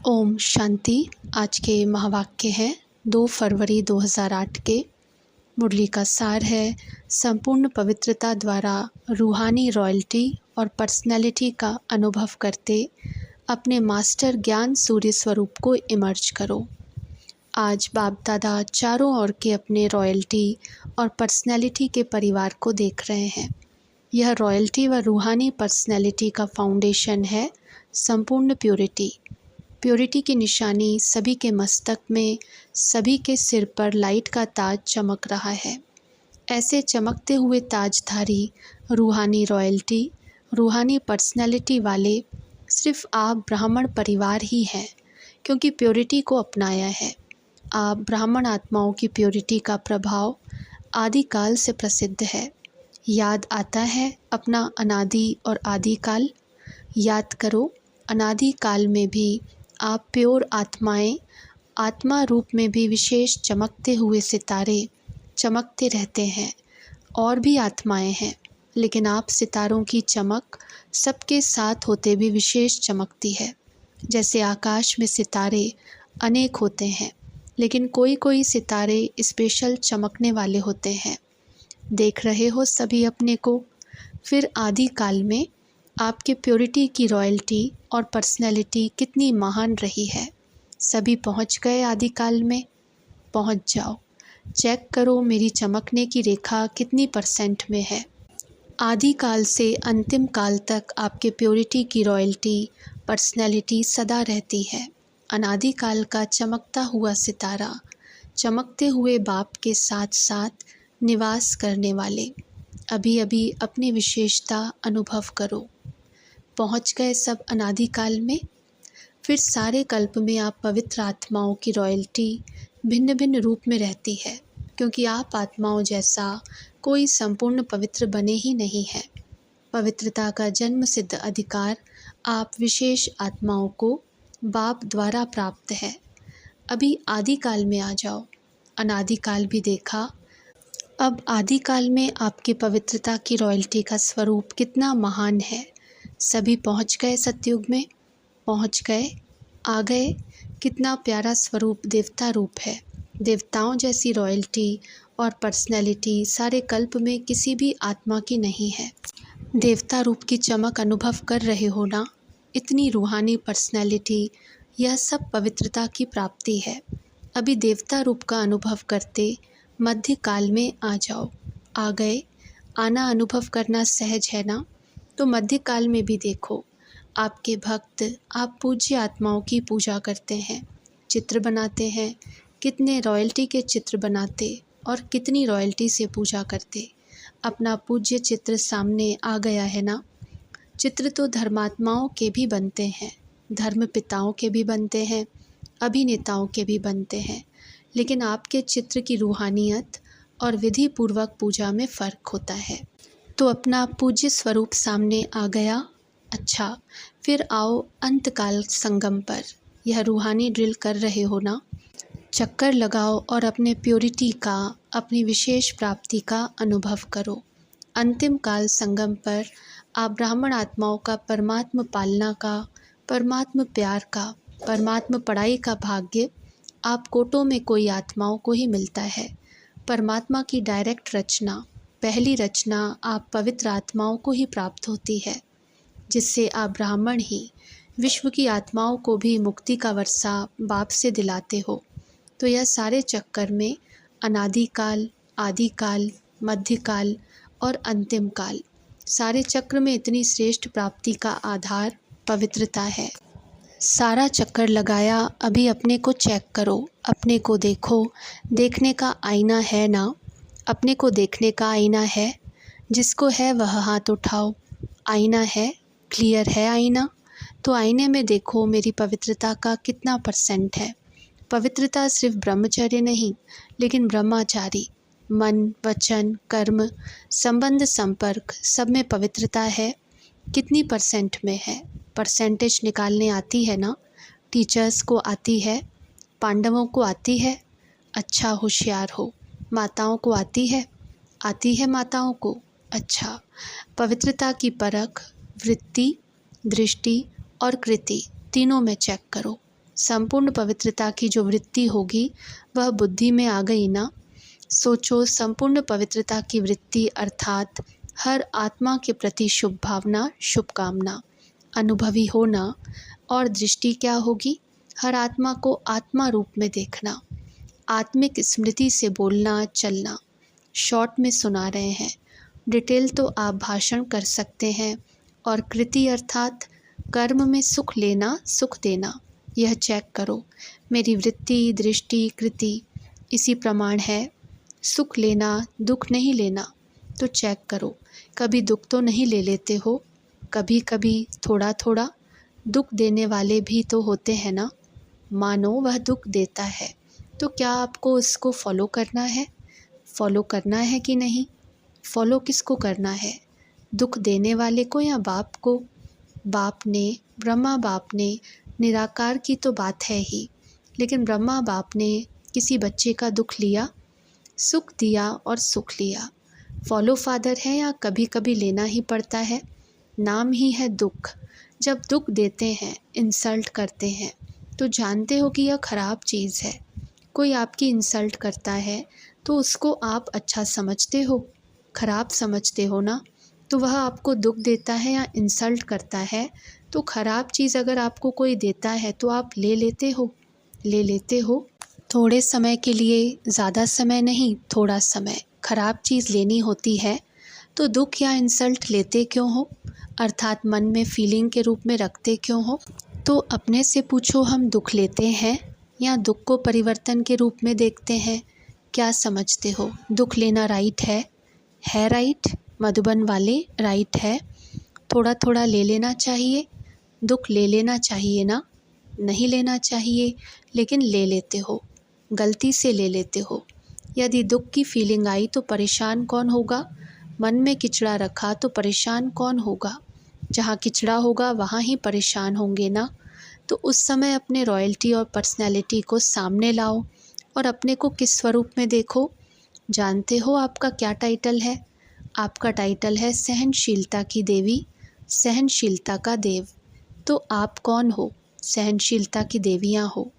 ओम शांति। आज के महावाक्य हैं 2 फरवरी 2008 के। मुरली का सार है, संपूर्ण पवित्रता द्वारा रूहानी रॉयल्टी और पर्सनैलिटी का अनुभव करते अपने मास्टर ज्ञान सूर्य स्वरूप को इमर्ज करो। आज बाप दादा चारों ओर के अपने रॉयल्टी और पर्सनैलिटी के परिवार को देख रहे हैं। यह रॉयल्टी व रूहानी पर्सनैलिटी का फाउंडेशन है संपूर्ण प्योरिटी। प्योरिटी की निशानी सभी के मस्तक में, सभी के सिर पर लाइट का ताज चमक रहा है। ऐसे चमकते हुए ताजधारी रूहानी रॉयल्टी, रूहानी पर्सनैलिटी वाले सिर्फ आप ब्राह्मण परिवार ही हैं, क्योंकि प्योरिटी को अपनाया है। आप ब्राह्मण आत्माओं की प्योरिटी का प्रभाव आदिकाल से प्रसिद्ध है। याद आता है अपना अनादि और आदिकाल। याद करो, अनादि काल में भी आप प्योर आत्माएं, आत्मा रूप में भी विशेष चमकते हुए सितारे चमकते रहते हैं। और भी आत्माएं हैं, लेकिन आप सितारों की चमक सबके साथ होते भी विशेष चमकती है। जैसे आकाश में सितारे अनेक होते हैं, लेकिन कोई कोई सितारे स्पेशल चमकने वाले होते हैं। देख रहे हो सभी अपने को। फिर आदि काल में आपके प्योरिटी की रॉयल्टी और पर्सनैलिटी कितनी महान रही है। सभी पहुंच गए आदिकाल में। पहुंच जाओ, चेक करो मेरी चमकने की रेखा कितनी % में है। आदिकाल से अंतिम काल तक आपके प्योरिटी की रॉयल्टी पर्सनैलिटी सदा रहती है। अनादिकाल का चमकता हुआ सितारा, चमकते हुए बाप के साथ साथ निवास करने वाले। अभी अभी अपनी विशेषता अनुभव करो। पहुंच गए सब अनादिकाल में। फिर सारे कल्प में आप पवित्र आत्माओं की रॉयल्टी भिन्न भिन्न रूप में रहती है, क्योंकि आप आत्माओं जैसा कोई संपूर्ण पवित्र बने ही नहीं है। पवित्रता का जन्म सिद्ध अधिकार आप विशेष आत्माओं को बाप द्वारा प्राप्त है। अभी आदिकाल में आ जाओ। अनादिकाल भी देखा, अब आदिकाल में आपकी पवित्रता की रॉयल्टी का स्वरूप कितना महान है। सभी पहुंच गए सतयुग में। पहुंच गए, आ गए। कितना प्यारा स्वरूप देवता रूप है। देवताओं जैसी रॉयल्टी और पर्सनैलिटी सारे कल्प में किसी भी आत्मा की नहीं है। देवता रूप की चमक अनुभव कर रहे हो ना। इतनी रूहानी पर्सनैलिटी, यह सब पवित्रता की प्राप्ति है। अभी देवता रूप का अनुभव करते मध्य काल में आ जाओ। आ गए। आना अनुभव करना सहज है ना। तो मध्य काल में भी देखो, आपके भक्त आप पूज्य आत्माओं की पूजा करते हैं, चित्र बनाते हैं। कितने रॉयल्टी के चित्र बनाते और कितनी रॉयल्टी से पूजा करते। अपना पूज्य चित्र सामने आ गया है ना। चित्र तो धर्मात्माओं के भी बनते हैं, धर्म पिताओं के भी बनते हैं, अभिनेताओं के भी बनते हैं, लेकिन आपके चित्र की रूहानियत और विधि पूर्वक पूजा में फ़र्क होता है। तो अपना पूज्य स्वरूप सामने आ गया। अच्छा, फिर आओ अंतकाल संगम पर। यह रूहानी ड्रिल कर रहे हो ना। चक्कर लगाओ और अपने प्योरिटी का, अपनी विशेष प्राप्ति का अनुभव करो। अंतिम काल संगम पर आप ब्राह्मण आत्माओं का परमात्म पालना का, परमात्म प्यार का, परमात्म पढ़ाई का भाग्य आप कोटों में कोई आत्माओं को ही मिलता है। परमात्मा की डायरेक्ट रचना, पहली रचना आप पवित्र आत्माओं को ही प्राप्त होती है, जिससे आप ब्राह्मण ही विश्व की आत्माओं को भी मुक्ति का वर्षा बाप से दिलाते हो। तो यह सारे चक्कर में अनादिकाल, आदिकाल, मध्यकाल और अंतिम काल, सारे चक्र में इतनी श्रेष्ठ प्राप्ति का आधार पवित्रता है। सारा चक्कर लगाया, अभी अपने को चेक करो, अपने को देखो। देखने का आईना है ना। अपने को देखने का आईना है। जिसको है वह हाथ उठाओ। आईना है, क्लियर है आईना। तो आईने में देखो मेरी पवित्रता का कितना % है। पवित्रता सिर्फ ब्रह्मचर्य नहीं, लेकिन ब्रह्मचारी, मन, वचन, कर्म, संबंध, संपर्क, सब में पवित्रता है। कितनी % में है। % निकालने आती है ना। टीचर्स को आती है, पांडवों को आती है। अच्छा, होशियार हो। माताओं को आती है माताओं को। अच्छा, पवित्रता की परख, वृत्ति, दृष्टि और कृति तीनों में चेक करो। संपूर्ण पवित्रता की जो वृत्ति होगी वह बुद्धि में आ गई ना। सोचो, संपूर्ण पवित्रता की वृत्ति अर्थात हर आत्मा के प्रति शुभ भावना, शुभकामना, अनुभवी होना। और दृष्टि क्या होगी? हर आत्मा को आत्मा रूप में देखना, आत्मिक स्मृति से बोलना चलना। शॉर्ट में सुना रहे हैं, डिटेल तो आप भाषण कर सकते हैं। और कृति अर्थात कर्म में सुख लेना, सुख देना। यह चेक करो, मेरी वृत्ति, दृष्टि, कृति इसी प्रमाण है। सुख लेना, दुख नहीं लेना। तो चेक करो, कभी दुख तो नहीं ले लेते हो? कभी कभी थोड़ा थोड़ा दुख देने वाले भी तो होते हैं ना। मानो वह दुख देता है, तो क्या आपको उसको फॉलो करना है? फॉलो करना है कि नहीं? फॉलो किसको करना है? दुख देने वाले को या बाप को? बाप ने, ब्रह्मा बाप ने, निराकार की तो बात है ही, लेकिन ब्रह्मा बाप ने किसी बच्चे का दुख लिया, सुख दिया और सुख लिया। फॉलो फादर है या कभी कभी लेना ही पड़ता है? नाम ही है दुख। जब दुख देते हैं, इंसल्ट करते हैं, तो जानते हो कि यह खराब चीज़ है। कोई आपकी इंसल्ट करता है तो उसको आप अच्छा समझते हो, खराब समझते हो ना। तो वह आपको दुख देता है या इंसल्ट करता है, तो खराब चीज़ अगर आपको कोई देता है तो आप ले लेते हो, ले लेते हो। थोड़े समय के लिए, ज़्यादा समय नहीं, थोड़ा समय खराब चीज़ लेनी होती है तो दुख या इंसल्ट लेते क्यों हो? अर्थात मन में फीलिंग के रूप में रखते क्यों हो? तो अपने से पूछो, हम दुख लेते हैं या दुख को परिवर्तन के रूप में देखते हैं? क्या समझते हो? दुख लेना राइट है? है राइट? मधुबन वाले राइट है? थोड़ा थोड़ा ले लेना चाहिए, दुख ले लेना चाहिए ना? नहीं लेना चाहिए, लेकिन ले लेते हो, गलती से ले लेते हो। यदि दुख की फीलिंग आई तो परेशान कौन होगा? मन में किचड़ा रखा तो परेशान कौन होगा? जहाँ किचड़ा होगा वहाँ ही परेशान होंगे ना। तो उस समय अपने रॉयल्टी और पर्सनैलिटी को सामने लाओ और अपने को किस स्वरूप में देखो। जानते हो आपका क्या टाइटल है? आपका टाइटल है सहनशीलता की देवी, सहनशीलता का देव। तो आप कौन हो? सहनशीलता की देवियाँ हो,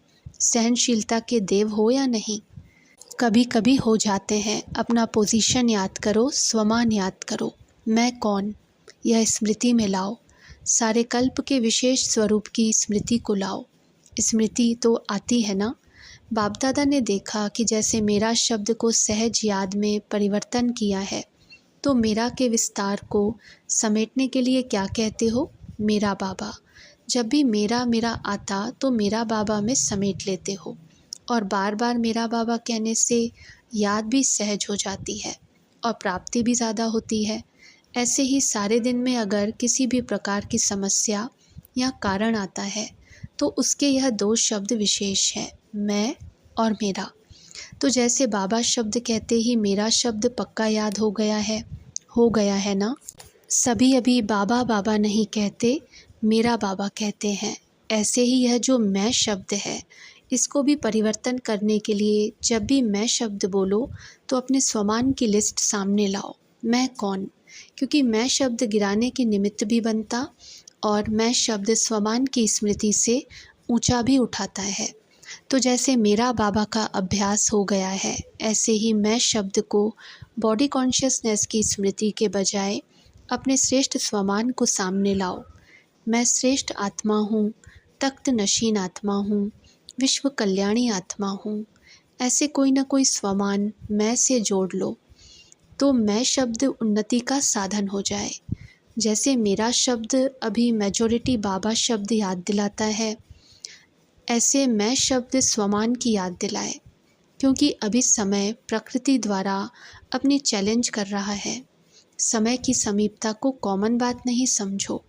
सहनशीलता के देव हो या नहीं? कभी कभी हो जाते हैं। अपना पोजीशन याद करो, स्वमान याद करो, मैं कौन, यह स्मृति में लाओ। सारे कल्प के विशेष स्वरूप की स्मृति को लाओ। स्मृति तो आती है ना। बाप दादा ने देखा कि जैसे मेरा शब्द को सहज याद में परिवर्तन किया है, तो मेरा के विस्तार को समेटने के लिए क्या कहते हो? मेरा बाबा। जब भी मेरा मेरा आता तो मेरा बाबा में समेट लेते हो, और बार बार मेरा बाबा कहने से याद भी सहज हो जाती है और प्राप्ति भी ज़्यादा होती है। ऐसे ही सारे दिन में अगर किसी भी प्रकार की समस्या या कारण आता है तो उसके यह दो शब्द विशेष हैं, मैं और मेरा। तो जैसे बाबा शब्द कहते ही मेरा शब्द पक्का याद हो गया है ना। सभी अभी बाबा बाबा नहीं कहते, मेरा बाबा कहते हैं। ऐसे ही यह जो मैं शब्द है, इसको भी परिवर्तन करने के लिए जब भी मैं शब्द बोलो तो अपने स्वमान की लिस्ट सामने लाओ। मैं कौन? क्योंकि मैं शब्द गिराने के निमित्त भी बनता और मैं शब्द स्वमान की स्मृति से ऊंचा भी उठाता है। तो जैसे मेरा बाबा का अभ्यास हो गया है, ऐसे ही मैं शब्द को बॉडी कॉन्शियसनेस की स्मृति के बजाय अपने श्रेष्ठ स्वमान को सामने लाओ। मैं श्रेष्ठ आत्मा हूँ, तख्त नशीन आत्मा हूँ, विश्व कल्याणी आत्मा हूँ। ऐसे कोई ना कोई स्वमान मैं से जोड़ लो तो मैं शब्द उन्नति का साधन हो जाए। जैसे मेरा शब्द अभी मेजॉरिटी बाबा शब्द याद दिलाता है, ऐसे मैं शब्द स्वमान की याद दिलाए, क्योंकि अभी समय प्रकृति द्वारा अपनी चैलेंज कर रहा है। समय की समीपता को कॉमन बात नहीं समझो।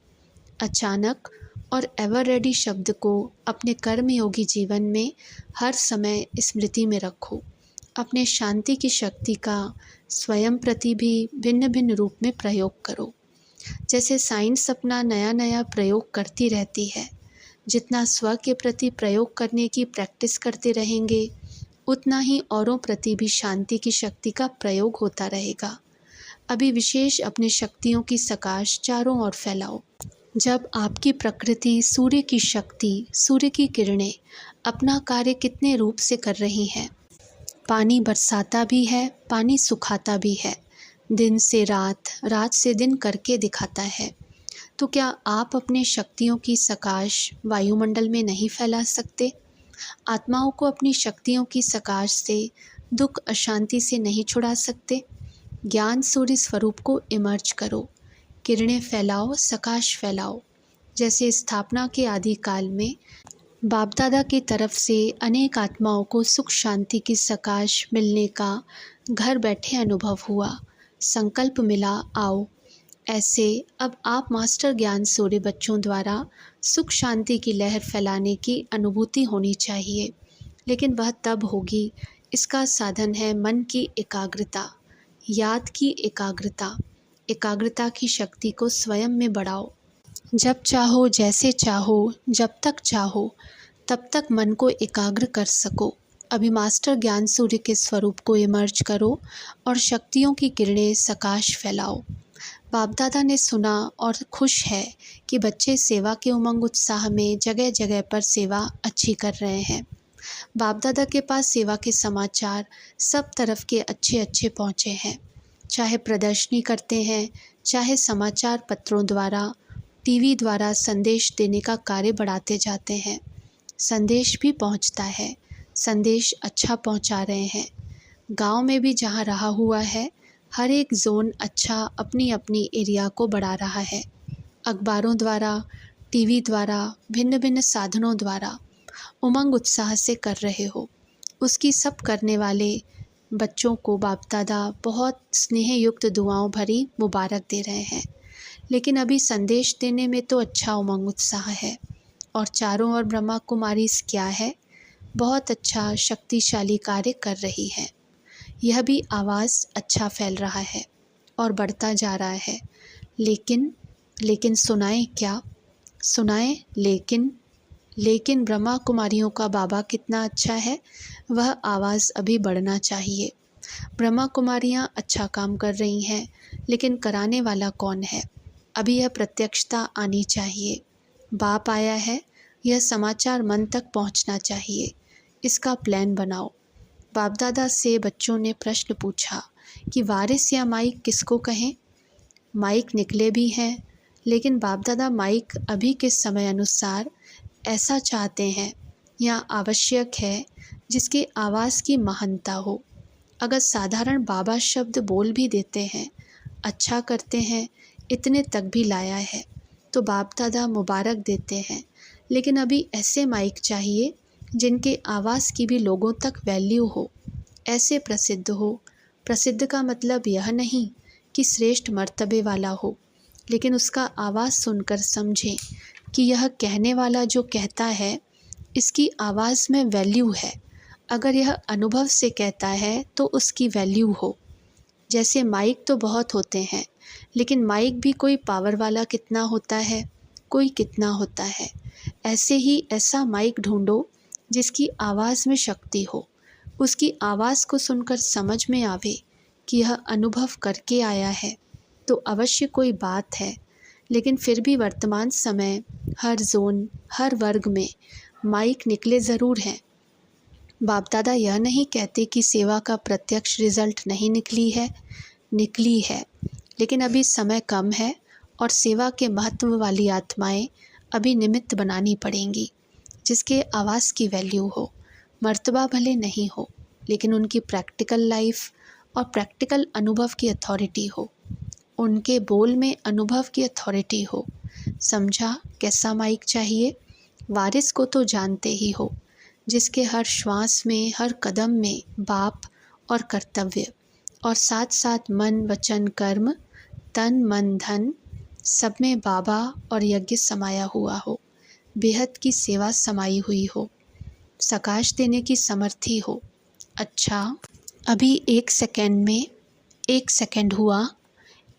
अचानक और एवर रेडी शब्द को अपने कर्मयोगी जीवन में हर समय स्मृति में रखो। अपने शांति की शक्ति का स्वयं प्रति भी भिन्न भिन्न रूप में प्रयोग करो। जैसे साइंस अपना नया नया प्रयोग करती रहती है, जितना स्व के प्रति प्रयोग करने की प्रैक्टिस करते रहेंगे, उतना ही औरों प्रति भी शांति की शक्ति का प्रयोग होता रहेगा। अभी विशेष अपने शक्तियों की सकाश चारों ओर फैलाओ। जब आपकी प्रकृति, सूर्य की शक्ति, सूर्य की किरणें अपना कार्य कितने रूप से कर रही हैं। पानी बरसाता भी है, पानी सुखाता भी है, दिन से रात, रात से दिन करके दिखाता है। तो क्या आप अपने शक्तियों की सकाश वायुमंडल में नहीं फैला सकते? आत्माओं को अपनी शक्तियों की सकाश से, दुख अशांति से नहीं छुड़ा सकते? ज्ञान सूर्य स्वरूप को इमर्ज करो, किरणें फैलाओ, सकाश फैलाओ। जैसे स्थापना के आदि काल में बाप दादा की तरफ से अनेक आत्माओं को सुख शांति की सकाश मिलने का घर बैठे अनुभव हुआ, संकल्प मिला आओ। ऐसे अब आप मास्टर ज्ञान सूर्य बच्चों द्वारा सुख शांति की लहर फैलाने की अनुभूति होनी चाहिए, लेकिन वह तब होगी, इसका साधन है मन की एकाग्रता, याद की एकाग्रता। एकाग्रता की शक्ति को स्वयं में बढ़ाओ। जब चाहो, जैसे चाहो, जब तक चाहो, तब तक मन को एकाग्र कर सको। अभी मास्टर ज्ञान सूर्य के स्वरूप को इमर्ज करो और शक्तियों की किरणें सकाश फैलाओ। बाप दादा ने सुना और खुश है कि बच्चे सेवा के उमंग उत्साह में जगह जगह पर सेवा अच्छी कर रहे हैं। बाप दादा के पास सेवा के समाचार सब तरफ के अच्छे अच्छे पहुँचे हैं। चाहे प्रदर्शनी करते हैं, चाहे समाचार पत्रों द्वारा, टीवी द्वारा संदेश देने का कार्य बढ़ाते जाते हैं। संदेश भी पहुंचता है, संदेश अच्छा पहुंचा रहे हैं। गांव में भी जहां रहा हुआ है, हर एक जोन अच्छा अपनी अपनी एरिया को बढ़ा रहा है। अखबारों द्वारा, टीवी द्वारा, भिन्न भिन्न साधनों द्वारा उमंग उत्साह से कर रहे हो। उसकी सब करने वाले बच्चों को बाप दादा बहुत स्नेह युक्त दुआओं भरी मुबारक दे रहे हैं। लेकिन अभी संदेश देने में तो अच्छा उमंग उत्साह है। और चारों ओर ब्रह्मा कुमारी क्या है, बहुत अच्छा शक्तिशाली कार्य कर रही है। यह भी आवाज़ अच्छा फैल रहा है और बढ़ता जा रहा है। लेकिन सुनाएं क्या? सुनाएं लेकिन ब्रह्मा कुमारियों का बाबा कितना अच्छा है, वह आवाज़ अभी बढ़ना चाहिए। ब्रह्मा कुमारियाँ अच्छा काम कर रही हैं, लेकिन कराने वाला कौन है? अभी यह प्रत्यक्षता आनी चाहिए। बाप आया है, यह समाचार मन तक पहुंचना चाहिए। इसका प्लान बनाओ। बाप दादा से बच्चों ने प्रश्न पूछा कि वारिस या माइक किसको कहें? माइक निकले भी हैं, लेकिन बाप दादा माइक अभी के समय अनुसार ऐसा चाहते हैं या आवश्यक है जिसकी आवाज़ की महानता हो। अगर साधारण बाबा शब्द बोल भी देते हैं, अच्छा करते हैं, इतने तक भी लाया है, तो बाप दादा मुबारक देते हैं। लेकिन अभी ऐसे माइक चाहिए जिनके आवाज़ की भी लोगों तक वैल्यू हो, ऐसे प्रसिद्ध हो। प्रसिद्ध का मतलब यह नहीं कि श्रेष्ठ मर्तबे वाला हो, लेकिन उसका आवाज़ सुनकर समझें कि यह कहने वाला जो कहता है, इसकी आवाज़ में वैल्यू है। अगर यह अनुभव से कहता है तो उसकी वैल्यू हो। जैसे माइक तो बहुत होते हैं, लेकिन माइक भी कोई पावर वाला कितना होता है, कोई कितना होता है। ऐसे ही ऐसा माइक ढूंढो जिसकी आवाज़ में शक्ति हो, उसकी आवाज़ को सुनकर समझ में आवे कि यह अनुभव करके आया है, तो अवश्य कोई बात है। लेकिन फिर भी वर्तमान समय हर जोन, हर वर्ग में माइक निकले ज़रूर हैं। बाप दादा यह नहीं कहते कि सेवा का प्रत्यक्ष रिजल्ट नहीं निकली है, लेकिन अभी समय कम है और सेवा के महत्व वाली आत्माएं अभी निमित्त बनानी पड़ेंगी, जिसके आवाज़ की वैल्यू हो। मर्तबा भले नहीं हो, लेकिन उनकी प्रैक्टिकल लाइफ और प्रैक्टिकल अनुभव की अथॉरिटी हो, उनके बोल में अनुभव की अथॉरिटी हो। समझा कैसा माइक चाहिए? वारिस को तो जानते ही हो, जिसके हर श्वास में, हर कदम में बाप और कर्तव्य, और साथ साथ मन वचन कर्म, तन मन धन, सब में बाबा और यज्ञ समाया हुआ हो, बेहद की सेवा समाई हुई हो, सकाश देने की समर्थी हो। अच्छा, अभी 1 सेकंड में 1 सेकंड हुआ।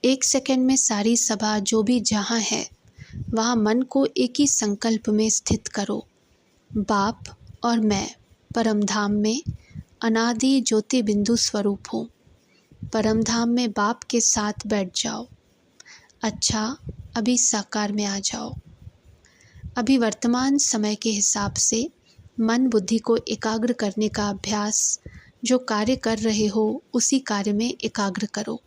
1 सेकंड में सारी सभा जो भी जहाँ है, वहाँ मन को एक ही संकल्प में स्थित करो। बाप और मैं परमधाम में अनादि ज्योति बिंदु स्वरूप हूँ। परमधाम में बाप के साथ बैठ जाओ। अच्छा, अभी साकार में आ जाओ। अभी वर्तमान समय के हिसाब से मन बुद्धि को एकाग्र करने का अभ्यास, जो कार्य कर रहे हो उसी कार्य में एकाग्र करो।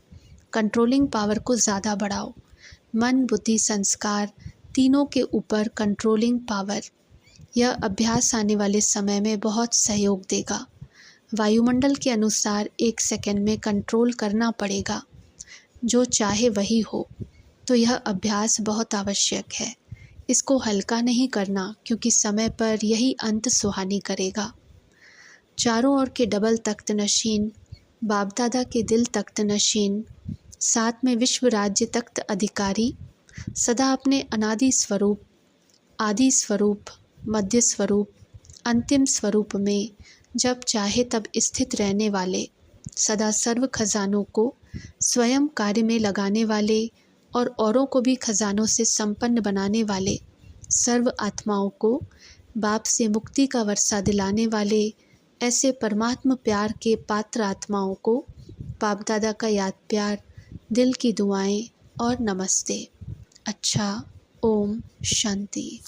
कंट्रोलिंग पावर को ज़्यादा बढ़ाओ। मन बुद्धि संस्कार तीनों के ऊपर कंट्रोलिंग पावर, यह अभ्यास आने वाले समय में बहुत सहयोग देगा। वायुमंडल के अनुसार 1 सेकंड में कंट्रोल करना पड़ेगा, जो चाहे वही हो। तो यह अभ्यास बहुत आवश्यक है। इसको हल्का नहीं करना, क्योंकि समय पर यही अंत सुहानी करेगा। चारों ओर के डबल तख्त नशीन, बाप दादा के दिल तख्त नशीन, साथ में विश्व राज्य तख्त अधिकारी, सदा अपने अनादि स्वरूप, आदि स्वरूप, मध्य स्वरूप, अंतिम स्वरूप में जब चाहे तब स्थित रहने वाले, सदा सर्व खजानों को स्वयं कार्य में लगाने वाले और औरों को भी खजानों से संपन्न बनाने वाले, सर्व आत्माओं को बाप से मुक्ति का वर्षा दिलाने वाले, ऐसे परमात्मा प्यार के पात्र आत्माओं को बाप दादा का याद प्यार, दिल की दुआएं और नमस्ते। अच्छा, ओम शांति।